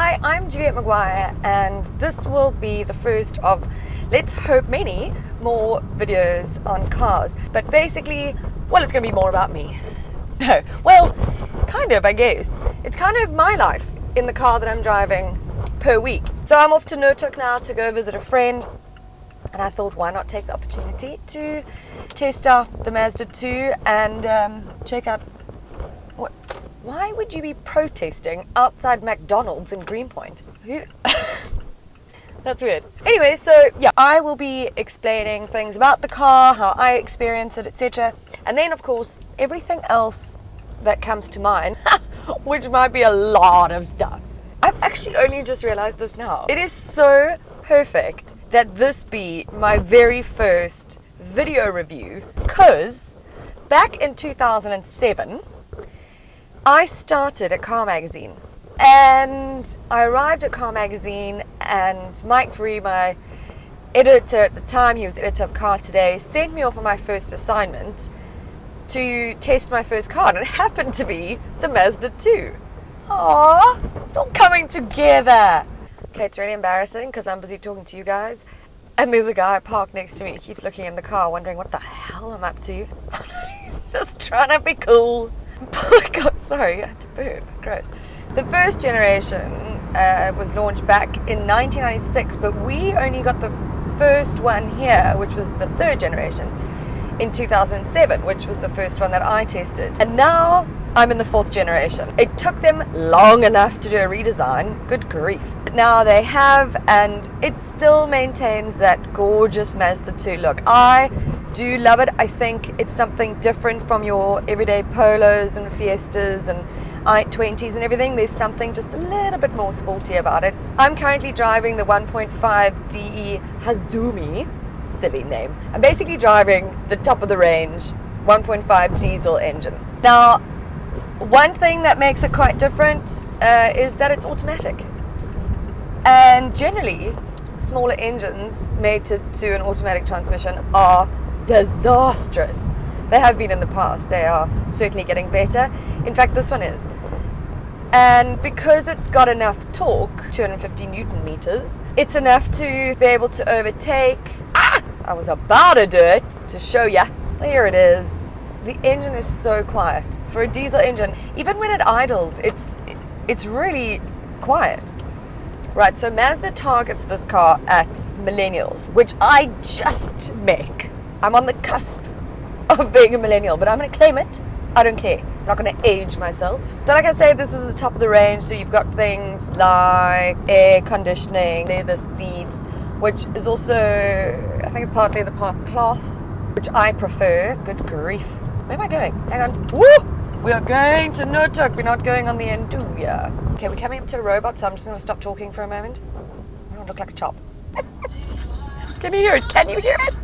Hi, I'm Juliet McGuire, and this will be the first of, let's hope, many more videos on cars. But basically, well, it's going to be more about me. No, well, kind of, I guess. It's kind of my life in the car that I'm driving per week. So I'm off to Notuk now to go visit a friend, and I thought, why not take the opportunity to test out the Mazda2 and check out what. Why would you be protesting outside McDonald's in Greenpoint? Who? That's weird. Anyway, so yeah, I will be explaining things about the car, how I experience it, etc. And then, of course, everything else that comes to mind, which might be a lot of stuff. I've actually only just realized this now. It is so perfect that this be my very first video review, because back in 2007, I started at Car Magazine, and I arrived at Car Magazine, and Mike Free, my editor at the time, he was editor of Car Today, sent me off on my first assignment to test my first car, and it happened to be the Mazda2. Aww, it's all coming together. Okay, it's really embarrassing because I'm busy talking to you guys, and there's a guy parked next to me. He keeps looking in the car, wondering what the hell I'm up to. Just trying to be cool. Oh my god, sorry, I had to burp. Gross. The first generation was launched back in 1996, but we only got the first one here, which was the third generation, in 2007, which was the first one that I tested. And now I'm in the fourth generation. It took them long enough to do a redesign. Good grief. Now they have, and it still maintains that gorgeous Mazda2 look. I do love it. I think it's something different from your everyday Polos and Fiestas and i20s and everything. There's something just a little bit more sporty about it. I'm currently driving the 1.5 DE Hazumi. Silly name. I'm basically driving the top of the range 1.5 diesel engine. Now, one thing that makes it quite different is that it's automatic. And generally, smaller engines mated to an automatic transmission are disastrous. They have been in the past. They are certainly getting better. In fact, this one is. And because it's got enough torque, 250 Newton meters, it's enough to be able to overtake. I was about to do it to show ya. Here it is. The engine is so quiet. For a diesel engine, even when it idles, it's really quiet. Right, so Mazda targets this car at millennials, which I just make. I'm on the cusp of being a millennial, but I'm going to claim it. I don't care. I'm not going to age myself. So like I say, this is the top of the range, so you've got things like air conditioning, leather seats, which is also, I think it's partly the park cloth, which I prefer. Good grief. Where am I going? Hang on. Woo! We are going to Notuk. We're not going on the Enduya. Okay, we're coming up to a robot, so I'm just going to stop talking for a moment. I don't look like a chop. Can you hear it? Can you hear it?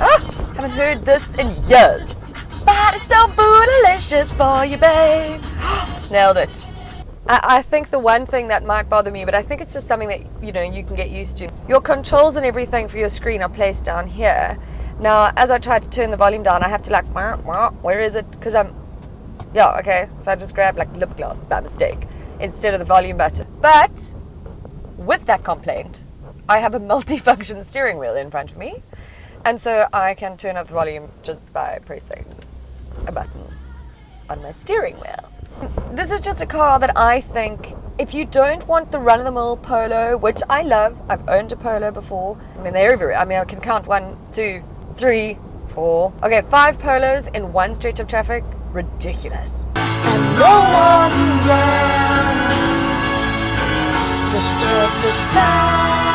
Oh, haven't heard this in years. But it's so bootylicious for you, babe. Nailed it. I think the one thing that might bother me, but I think it's just something that, you know, you can get used to. Your controls and everything for your screen are placed down here. Now, as I try to turn the volume down, I have to like, where is it? Because yeah, okay. So I just grabbed like lip gloss by mistake instead of the volume button. But with that complaint, I have a multifunction steering wheel in front of me. And so I can turn up the volume just by pressing a button on my steering wheel. This is just a car that I think, if you don't want the run-of-the-mill Polo, which I love, I've owned a Polo before. I mean, they're everywhere. I mean, I can count 1, 2, 3, 4. Okay, 5 Polos in one stretch of traffic. Ridiculous. And no one dare disturb the sound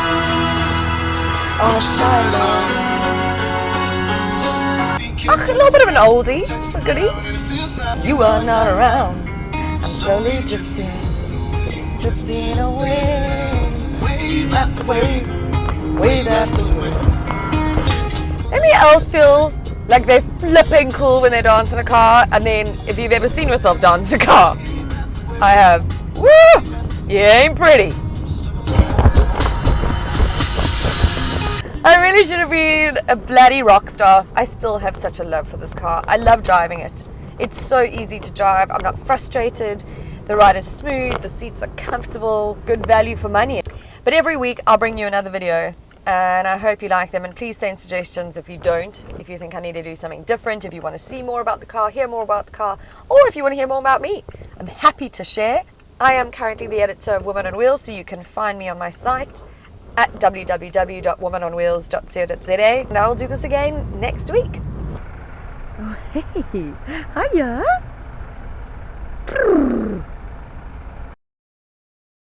of silence. A little bit of an oldie, a goodie. You are not around. I'm slowly drifting away. Wave after wave, wave after wave. Anybody else feel like they're flipping cool when they dance in a car? I mean, if you've ever seen yourself dance in a car, I have. Woo! You ain't pretty. I really should have been a bloody rock star. I still have such a love for this car. I love driving it. It's so easy to drive. I'm not frustrated. The ride is smooth, the seats are comfortable, good value for money. But every week I'll bring you another video, and I hope you like them, and please send suggestions if you don't, if you think I need to do something different, if you want to see more about the car, hear more about the car, or if you want to hear more about me. I'm happy to share. I am currently the editor of Women on Wheels, so you can find me on my site at www.womenonwheels.co.za, and I'll do this again next week. Oh, hey, hiya.